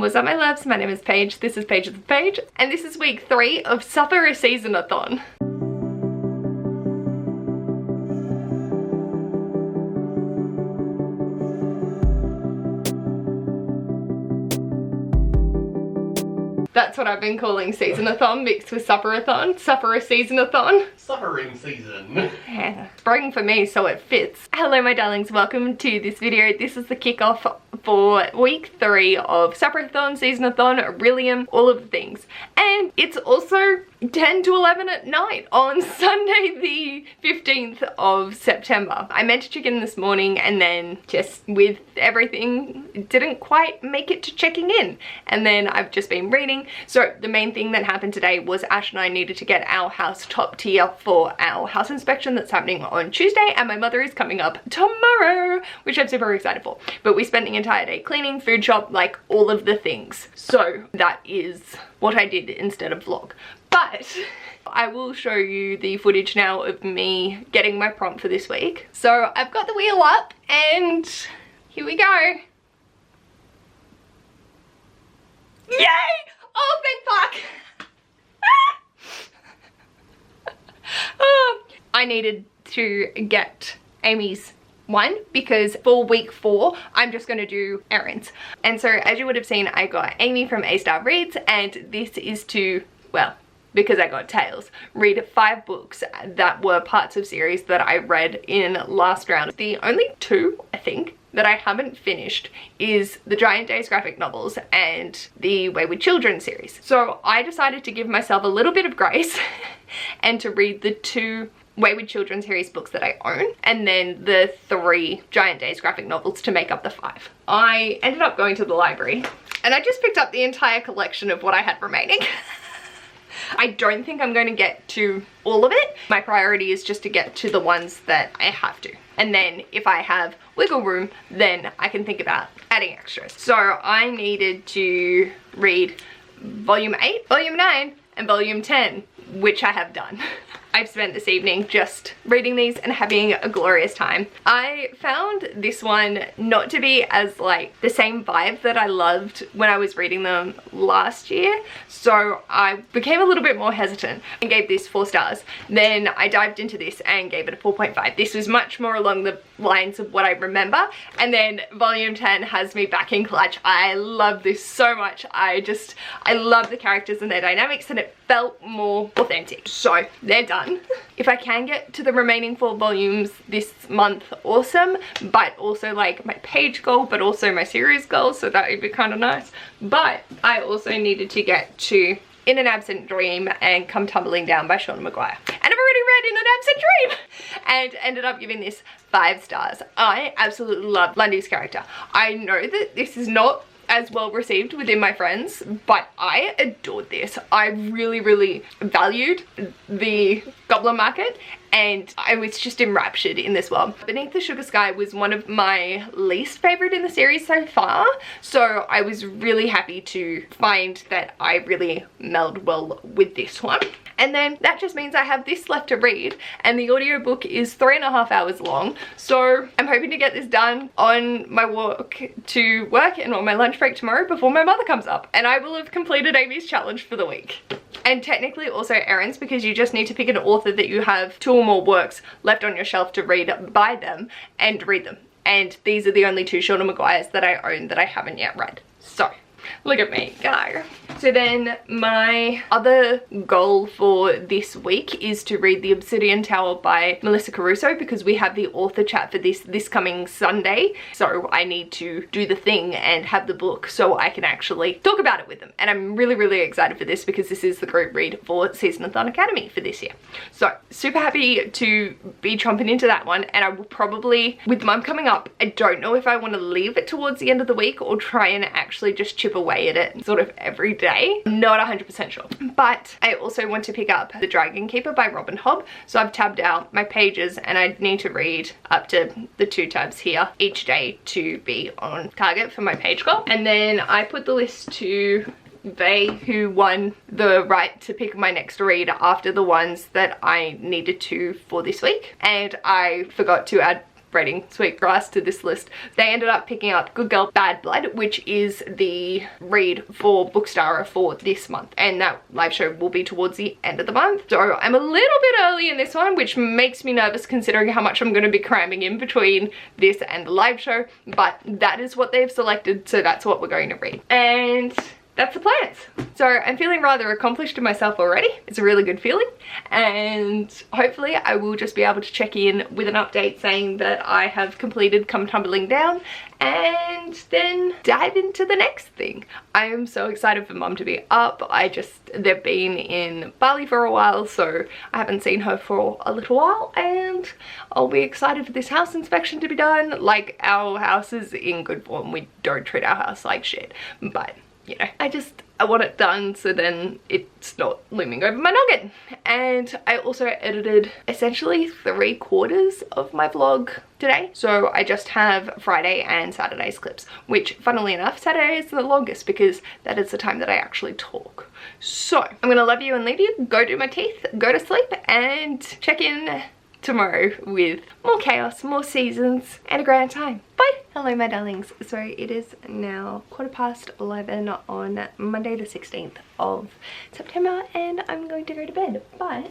What's up my loves, my name is Paige, this is Paige of the Page, and this is week 3 of SufferaSeasonAthon. That's what I've been calling Seasonathon mixed with Sufferathon. SufferaSeasonAthon. Suffering season. Yeah, spring for me so it fits. Hello my darlings, welcome to this video. This is the kickoff for week 3 of Sufferathon, Seasonathon, Orilium, all of the things. And it's also 10 to 11 at night on Sunday the 15th of September. I meant to check in this morning and then just with everything didn't quite make it to checking in. And then I've just been reading. So the main thing that happened today was Ash and I needed to get our house top tier for our house inspection that's happening on Tuesday, and my mother is coming up tomorrow, which I'm super excited for. But we spent the entire day cleaning, food shop, like all of the things. So that is what I did instead of vlog. But I will show you the footage now of me getting my prompt for this week. So I've got the wheel up and here we go. Yay! Oh, thank fuck! Oh, I needed to get Amy's one because for week 4 I'm just going to do errands. And so as you would have seen, I got Amy from A Star Reads, and this is to, well, because I got Tales, read 5 books that were parts of series that I read in last round. The only 2, I think, that I haven't finished is the Giant Days graphic novels and the Wayward Children series. So I decided to give myself a little bit of grace and to read the 2 Wayward Children series books that I own, and then the 3 Giant Days graphic novels to make up the 5. I ended up going to the library and I just picked up the entire collection of what I had remaining. I don't think I'm going to get to all of it. My priority is just to get to the ones that I have to. And then if I have wiggle room, then I can think about adding extras. So I needed to read volume 8, volume 9, and volume 10, which I have done. I've spent this evening just reading these and having a glorious time. I found this one not to be as like the same vibe that I loved when I was reading them last year. So I became a little bit more hesitant and gave this 4 stars. Then I dived into this and gave it a 4.5. This was much more along the lines of what I remember. And then volume 10 has me back in clutch. I love this so much. I love the characters and their dynamics, and it felt more authentic. So they're done. If I can get to the remaining 4 volumes this month, awesome, but also like my page goal, but also my series goal, so that would be kind of nice. But I also needed to get to In an Absent Dream and Come Tumbling Down by Shauna Maguire, and I've already read In an Absent Dream and ended up giving this 5 stars. I absolutely love Lundy's character. I know that this is not as well received within my friends, but I adored this. I really valued the Goblin Market, and I was just enraptured in this world. Beneath the Sugar Sky was one of my least favorite in the series so far, so I was really happy to find that I really melded well with this one. And then that just means I have this left to read, and the audiobook is 3.5 hours long. So I'm hoping to get this done on my walk to work and on my lunch break tomorrow before my mother comes up, and I will have completed Amy's challenge for the week. And technically also errands, because you just need to pick an author that you have 2 or more works left on your shelf to read by them and read them. And these are the only 2 Shauna Maguires that I own that I haven't yet read. So look at me go. So then my other goal for this week is to read The Obsidian Tower by Melissa Caruso, because we have the author chat for this coming Sunday. So I need to do the thing and have the book so I can actually talk about it with them. And I'm really excited for this because this is the group read for Seasonathon Academy for this year. So super happy to be chomping into that one, and I will probably, with Mum coming up, I don't know if I want to leave it towards the end of the week or try and actually just chip away at it sort of every day. Not 100% sure. But I also want to pick up The Dragon Keeper by Robin Hobb. So I've tabbed out my pages and I need to read up to the 2 tabs here each day to be on target for my page goal. And then I put the list to they who won the right to pick my next read after the ones that I needed to for this week. And I forgot to add Braiding Sweetgrass to this list, they ended up picking up Good Girl Bad Blood, which is the read for Bookstar for this month, and that live show will be towards the end of the month. So I'm a little bit early in this one, which makes me nervous considering how much I'm going to be cramming in between this and the live show, but that is what they've selected, so that's what we're going to read. And that's the plans. So I'm feeling rather accomplished in myself already. It's a really good feeling, and hopefully I will just be able to check in with an update saying that I have completed Come Tumbling Down, and then dive into the next thing. I am so excited for Mum to be up. They've been in Bali for a while, so I haven't seen her for a little while, and I'll be excited for this house inspection to be done. Like, our house is in good form. We don't treat our house like shit, but you know, I want it done so then it's not looming over my noggin. And I also edited essentially 3/4 of my vlog today, so I just have Friday and Saturday's clips, which funnily enough Saturday is the longest because that is the time that I actually talk. So I'm gonna love you and leave you, go do my teeth, go to sleep, and check in tomorrow with more chaos, more seasons, and a grand time. Bye! Hello my darlings. So it is now 11:15 on Monday the 16th of September, and I'm going to go to bed, but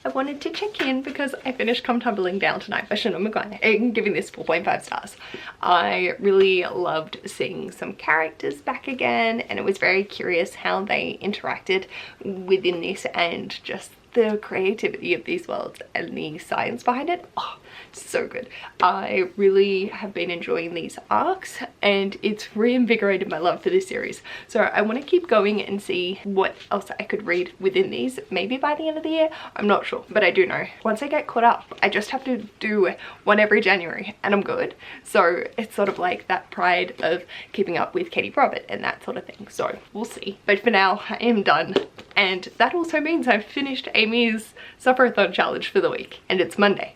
I wanted to check in because I finished Come Tumbling Down tonight by Shannon McGuire. I'm giving this 4.5 stars. I really loved seeing some characters back again, and it was very curious how they interacted within this, and just the creativity of these worlds and the science behind it. Oh, so good. I really have been enjoying these arcs, and it's reinvigorated my love for this series. So I want to keep going and see what else I could read within these, maybe by the end of the year. I'm not sure, but I do know once I get caught up, I just have to do one every January and I'm good. So it's sort of like that pride of keeping up with Katie Robert and that sort of thing. So we'll see. But for now, I am done. And that also means I've finished Amy's Sufferathon challenge for the week, and it's Monday,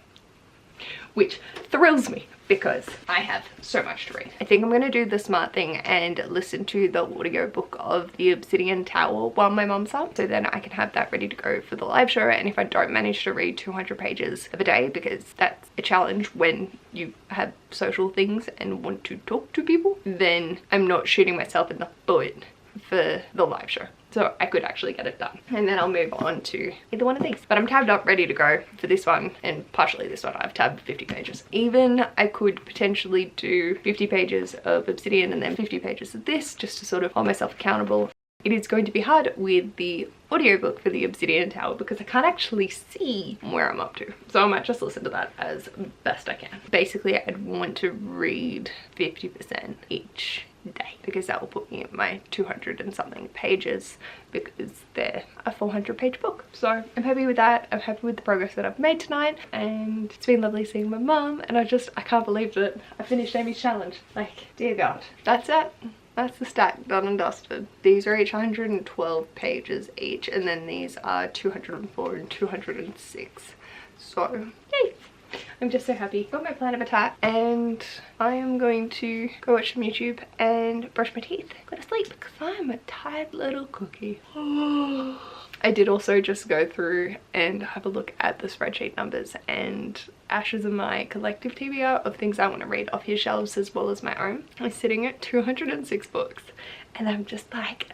which thrills me because I have so much to read. I think I'm going to do the smart thing and listen to the audiobook of The Obsidian Tower while my mum's up, so then I can have that ready to go for the live show. And if I don't manage to read 200 pages of a day, because that's a challenge when you have social things and want to talk to people, then I'm not shooting myself in the foot for the live show. So I could actually get it done, and then I'll move on to either one of these. But I'm tabbed up ready to go for this one, and partially this one. I've tabbed 50 pages. Even I could potentially do 50 pages of Obsidian and then 50 pages of this, just to sort of hold myself accountable. It is going to be hard with the audiobook for the Obsidian Tower because I can't actually see where I'm up to. So I might just listen to that as best I can. Basically, I'd want to read 50% each day because that will put me at my 200 and something pages, because they're a 400-page book. So I'm happy with that. I'm happy with the progress that I've made tonight, and it's been lovely seeing my mum, and I can't believe that I finished Amy's challenge. Like, dear God. That's it. That's the stack done and dusted. These are each 112 pages each, and then these are 204 and 206. So yay! I'm just so happy. Got my plan of attack, and I am going to go watch some YouTube and brush my teeth, go to sleep, because I'm a tired little cookie. I did also just go through and have a look at the spreadsheet numbers, and Ash's and my collective TBR of things I want to read off his shelves as well as my own is sitting at 206 books, and I'm just like,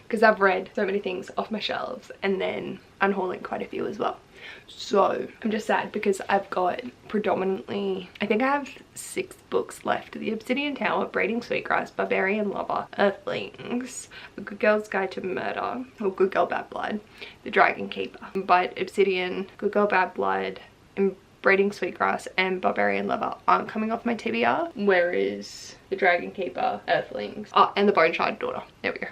because I've read so many things off my shelves and then unhauling quite a few as well. So I'm just sad because I've got predominantly, I think I have 6 books left: The Obsidian Tower, Braiding Sweetgrass, Barbarian Lover, Earthlings, A Good Girl's Guide to Murder, or Good Girl Bad Blood, The Dragon Keeper. But Obsidian, Good Girl Bad Blood, and Braiding Sweetgrass and Barbarian Lover aren't coming off my TBR, whereas The Dragon Keeper, Earthlings, and The Bone Shard Daughter, there we go,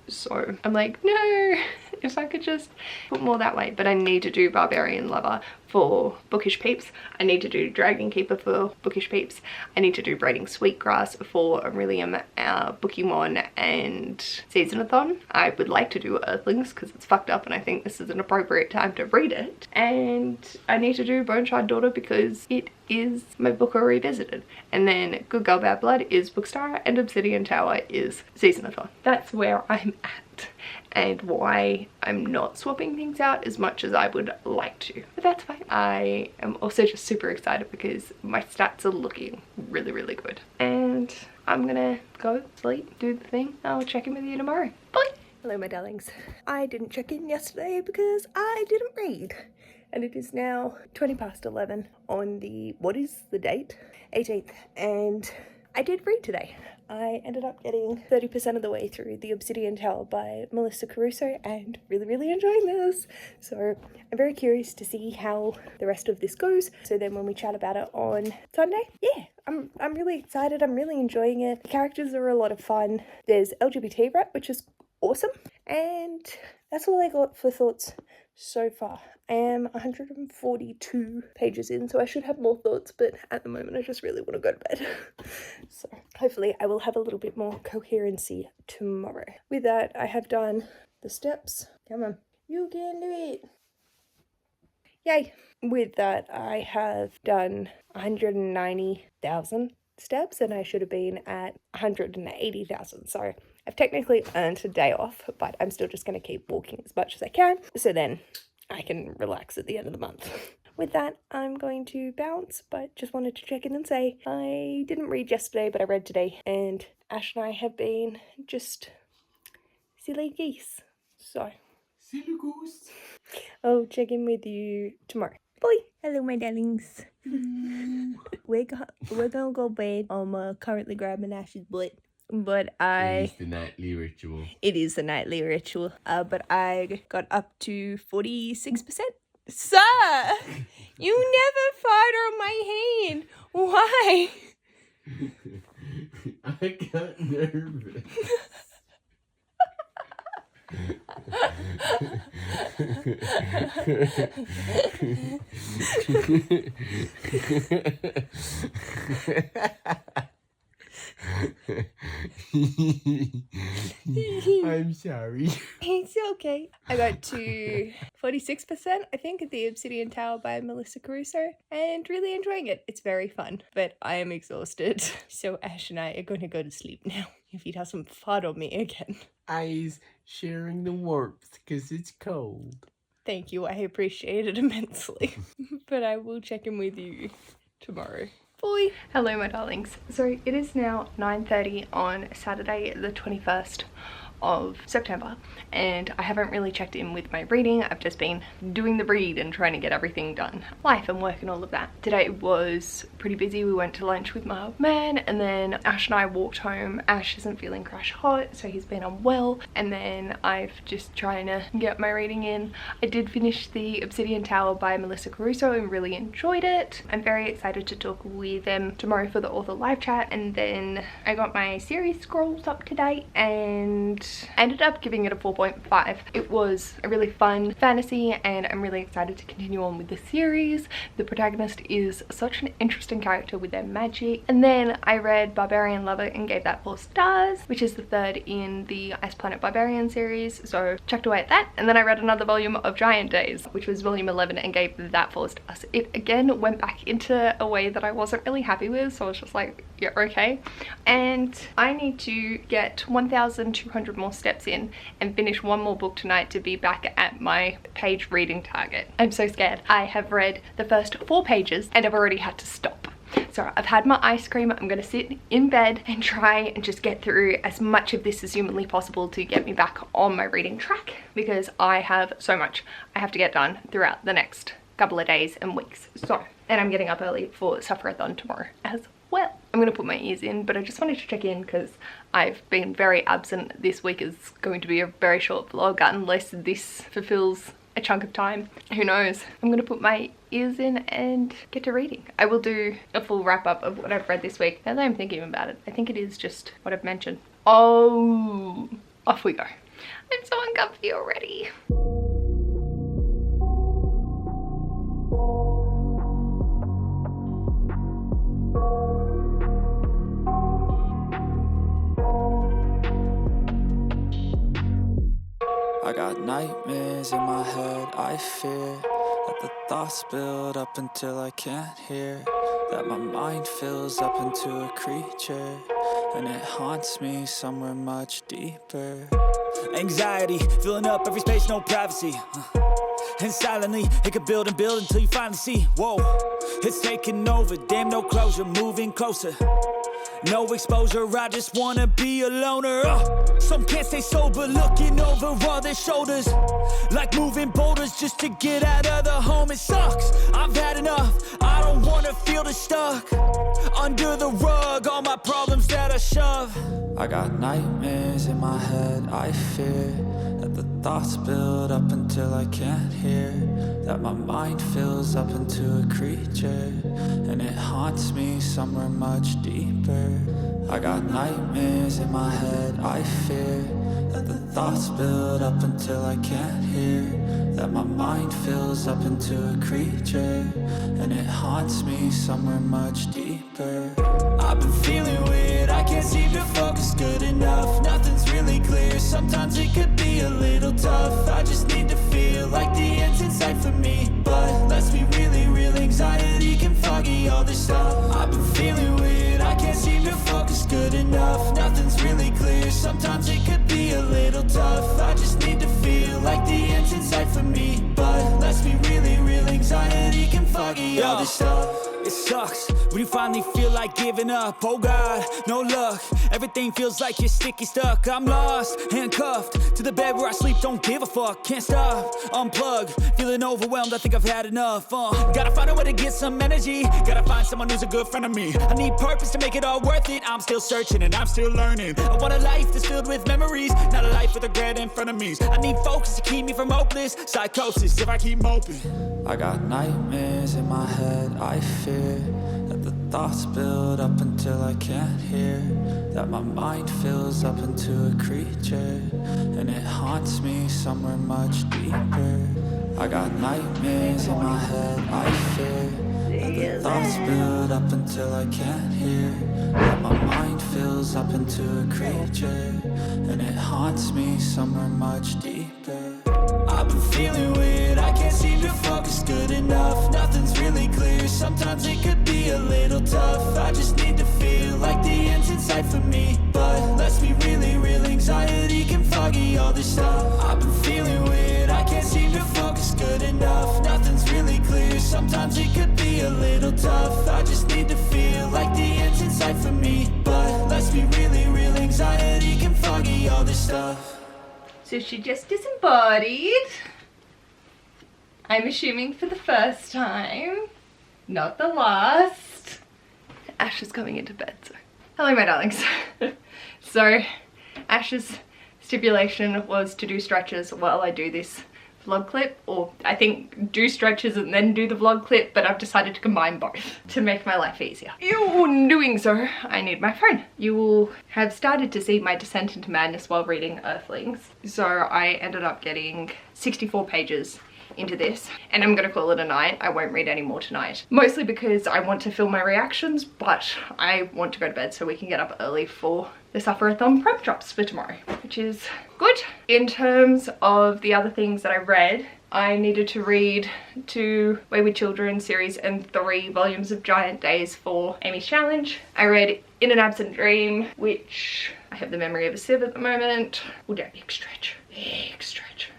so I'm like, no, if I could just put more that way. But I need to do Barbarian Lover for Bookish Peeps, I need to do Dragon Keeper for Bookish Peeps, I need to do Braiding Sweetgrass for Orilium, Bookymon and SeasonAthon. I would like to do Earthlings because it's fucked up and I think this is an appropriate time to read it, and I need to do Bone Shard Daughter because it is my book revisited, and then Good Girl Bad Blood is Bookstar, and Obsidian Tower is SeasonAthon. That's where I'm at, and why I'm not swapping things out as much as I would like to, but that's fine. I am also just super excited because my stats are looking really, really good, and I'm gonna go sleep, do the thing. I'll check in with you tomorrow. Bye. Hello my darlings. I didn't check in yesterday because I didn't read, and it is now 11 on the, what is the date? 18th, and I did read today. I ended up getting 30% of the way through The Obsidian Tower by Melissa Caruso and really enjoying this. So I'm very curious to see how the rest of this goes. So then when we chat about it on Sunday, yeah, I'm really excited. I'm really enjoying it. The characters are a lot of fun. There's LGBT rep, which is awesome. And that's all I got for thoughts so far. I am 142 pages in, so I should have more thoughts, but at the moment I just really want to go to bed. So hopefully I will have a little bit more coherency tomorrow. With that, I have done the steps. Come on, you can do it. Yay. With that, I have done 190,000 steps, and I should have been at 180,000. So I've technically earned a day off, but I'm still just going to keep walking as much as I can, so then I can relax at the end of the month. With that, I'm going to bounce, but just wanted to check in and say I didn't read yesterday, but I read today, and Ash and I have been just silly geese. So silly goose. I'll check in with you tomorrow. Bye. Hello, my darlings. We're gonna go bed. I'm currently grabbing Ash's butt. But It is the nightly ritual. It is the nightly ritual. But I got up to 46%. Sir! You never fart on my hand. Why? I got nervous. I'm sorry. It's okay. I got to 46%, I think, at the Obsidian Tower by Melissa Caruso, and really enjoying it. It's very fun, but I am exhausted. So Ash and I are going to go to sleep now if he doesn't fart on me again. I's sharing the warmth because it's cold. Thank you, I appreciate it immensely. But I will check in with you tomorrow. Bye. Hello my darlings. So it is now 9:30 on Saturday the 21st of September, and I haven't really checked in with my reading. I've just been doing the read and trying to get everything done. Life and work and all of that. Today was pretty busy. We went to lunch with my old man, and then Ash and I walked home. Ash isn't feeling crash hot, so he's been unwell, and then I've just trying to get my reading in. I did finish The Obsidian Tower by Melissa Caruso and really enjoyed it. I'm very excited to talk with them tomorrow for the author live chat, and then I got my series scrolls up to date and I ended up giving it a 4.5. It was a really fun fantasy, and I'm really excited to continue on with the series. The protagonist is such an interesting character with their magic. And then I read Barbarian Lover and gave that 4 stars, which is the 3rd in the Ice Planet Barbarian series, so chucked away at that. And then I read another volume of Giant Days, which was volume 11, and gave that 4 stars. It again went back into a way that I wasn't really happy with, so I was just like, yeah, okay. And I need to get 1,200 more steps in and finish one more book tonight to be back at my page reading target. I'm so scared. I have read the first 4 pages and I've already had to stop. So I've had my ice cream. I'm gonna sit in bed and try and just get through as much of this as humanly possible to get me back on my reading track, because I have so much I have to get done throughout the next couple of days and weeks. So, and I'm getting up early for Sufferathon tomorrow as well. I'm gonna put my ears in, but I just wanted to check in because I've been very absent. This week is going to be a very short vlog unless this fulfills a chunk of time. Who knows? I'm gonna put my ears in and get to reading. I will do a full wrap up of what I've read this week. Now that I'm thinking about it, I think it is just what I've mentioned. Oh, off we go. I'm so uncomfy already. I got nightmares in my head, I fear that the thoughts build up until I can't hear, that my mind fills up into a creature, and it haunts me somewhere much deeper. Anxiety, filling up every space, no privacy. And silently, it could build and build until you finally see, whoa, it's taking over, damn, no closure, moving closer. No exposure, I just wanna be a loner. Some can't stay sober, looking over all their shoulders, like moving boulders just to get out of the home. It sucks, I've had enough, I don't wanna feel the stuck under the rug, all my problems that I shove. I got nightmares in my head, I fear that the thoughts build up until I can't hear, that my mind fills up into a creature, and it haunts me somewhere much deeper. I got nightmares in my head, I fear that the thoughts build up until I can't hear, that my mind fills up into a creature, and it haunts me somewhere much deeper. I've been feeling weird, I can't seem to focus good enough, nothing's really clear, sometimes it could be a little tough. I just need to feel like the end's in sight for me, but let's be really real, anxiety can foggy all this stuff. I've been feeling weird, I can't seem to focus good enough, nothing's really clear, sometimes it could be a little tough. I just need to feel like the end's in sight for me, but let's be really real, anxiety can foggy all this stuff. It sucks when you finally feel like giving up. Oh God, no luck, everything feels like you're sticky stuck. I'm lost, handcuffed to the bed where I sleep, don't give a fuck. Can't stop, unplug, feeling overwhelmed, I think I've had enough. Gotta find a way to get some energy, gotta find someone who's a good friend of me. I need purpose to make it all worth it, I'm still searching and I'm still learning. I want a life that's filled with memories, not a life with regret in front of me. I need focus to keep me from hopeless psychosis if I keep moping. I got nightmares in my head, I fear that the thoughts build up until I can't hear, that my mind fills up into a creature, and it haunts me somewhere much deeper. I got nightmares in my head, I fear that the thoughts build up until I can't hear, that my mind fills up into a creature, and it haunts me somewhere much deeper. I've been feeling weird, I can't seem to focus good enough, nothing's really clear, sometimes it could be a little tough. I just need to feel like the end's in sight for me, but let's be really real, anxiety can foggy all this stuff. I've been feeling weird, I can't seem to focus good enough, nothing's really clear, sometimes it could be a little tough. I just need to feel like the end's in sight for me, but let's be really real, anxiety can foggy all this stuff. So she just disembodied. I'm assuming for the first time, not the last. Ash is coming into bed, so hello my darlings. So Ash's stipulation was to do stretches while I do this vlog clip, or I think do stretches and then do the vlog clip, but I've decided to combine both to make my life easier. In doing so, I need my phone. You will have started to see my descent into madness while reading Earthlings. So I ended up getting 64 pages into this, and I'm gonna call it a night. I won't read any more tonight, mostly because I want to film my reactions, but I want to go to bed so we can get up early for the Sufferathon prep drops for tomorrow, which is good. In terms of the other things that I read, I needed to read 2 Wayward Children series and 3 volumes of Giant Days for Amy's challenge. I read In an Absent Dream, which I have the memory of a sieve at the moment. Oh, that big stretch, big stretch.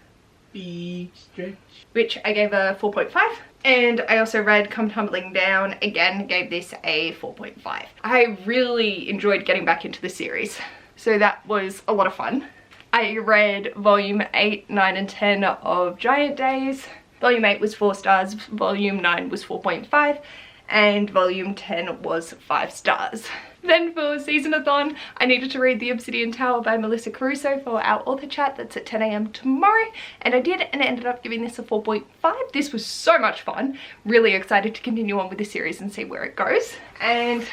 Big stretch. Which I gave a 4.5. And I also read Come Tumbling Down, again gave this a 4.5. I really enjoyed getting back into the series, so that was a lot of fun. I read volume 8, 9 and 10 of Giant Days. Volume 8 was 4 stars, volume 9 was 4.5, and volume 10 was 5 stars. Then for Seasonathon, I needed to read The Obsidian Tower by Melissa Caruso for our author chat that's at 10 AM tomorrow, and I did, and ended up giving this a 4.5. This was so much fun. Really excited to continue on with the series and see where it goes. And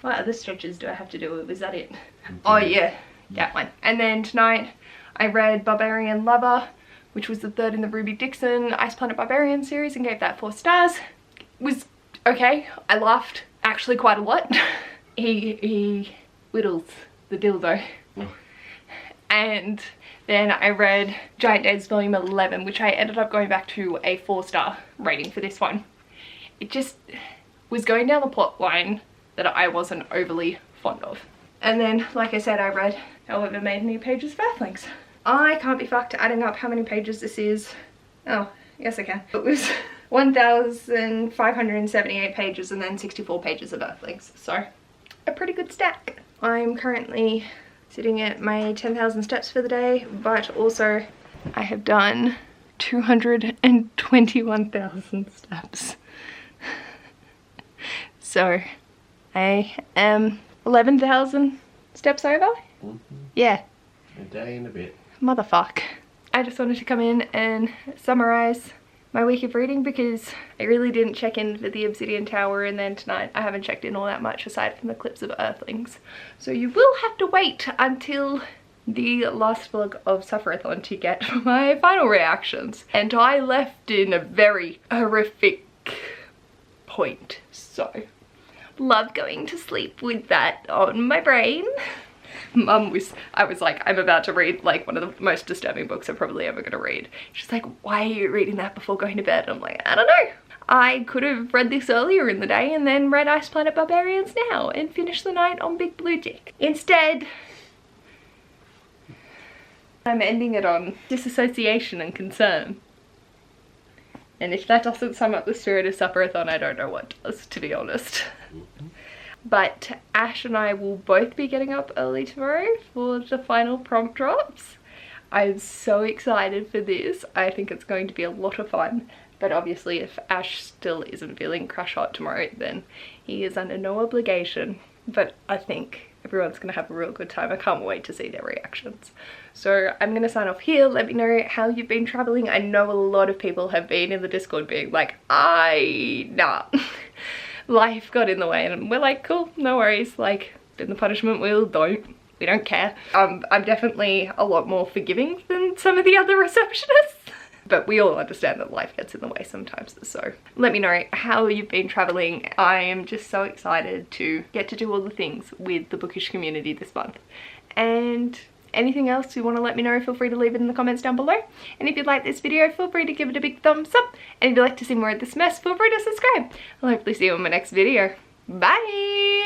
what other stretches do I have to do? Was that it? Oh yeah, that one. And then tonight I read Barbarian Lover, which was the 3rd in the Ruby Dixon Ice Planet Barbarian series, and gave that 4 stars. It was okay. I laughed actually quite a lot. He whittles the dildo. And then I read Giant Days volume 11, which I ended up going back to a 4-star rating for this one. It just was going down the plot line that I wasn't overly fond of. And then, like I said, I read however many pages of Earthlings. I can't be fucked adding up how many pages this is. Oh, yes I can. It was 1,578 pages and then 64 pages of Earthlings. So, a pretty good stack. I'm currently sitting at my 10,000 steps for the day, but also I have done 221,000 steps. So, I am 11,000 steps over? Yeah. A day and a bit. Motherfuck. I just wanted to come in and summarize my week of reading because I really didn't check in for the Obsidian Tower, and then tonight I haven't checked in all that much aside from the clips of Earthlings. So you will have to wait until the last vlog of Sufferathon to get my final reactions. And I left in a very horrific point, so love going to sleep with that on my brain. I was like, I'm about to read like one of the most disturbing books I'm probably ever gonna read. She's like, why are you reading that before going to bed? I'm like, I don't know. I could have read this earlier in the day and then read Ice Planet Barbarians now and finished the night on Big Blue Dick. Instead, I'm ending it on disassociation and concern. And if that doesn't sum up the spirit of Sufferathon, I don't know what does, to be honest. But Ash and I will both be getting up early tomorrow for the final prompt drops. I'm so excited for this. I think it's going to be a lot of fun. But obviously if Ash still isn't feeling crush hot tomorrow, then he is under no obligation. But I think everyone's going to have a real good time. I can't wait to see their reactions. So I'm going to sign off here. Let me know how you've been traveling. I know a lot of people have been in the Discord being like, nah. Life got in the way, and we're like, cool, no worries, like, in the punishment wheel, we don't care. I'm definitely a lot more forgiving than some of the other receptionists, but we all understand that life gets in the way sometimes. So let me know how you've been traveling. I am just so excited to get to do all the things with the bookish community this month. And anything else you want to let me know, feel free to leave it in the comments down below. And if you like this video, feel free to give it a big thumbs up. And if you'd like to see more of this mess, feel free to subscribe. I'll hopefully see you in my next video. Bye!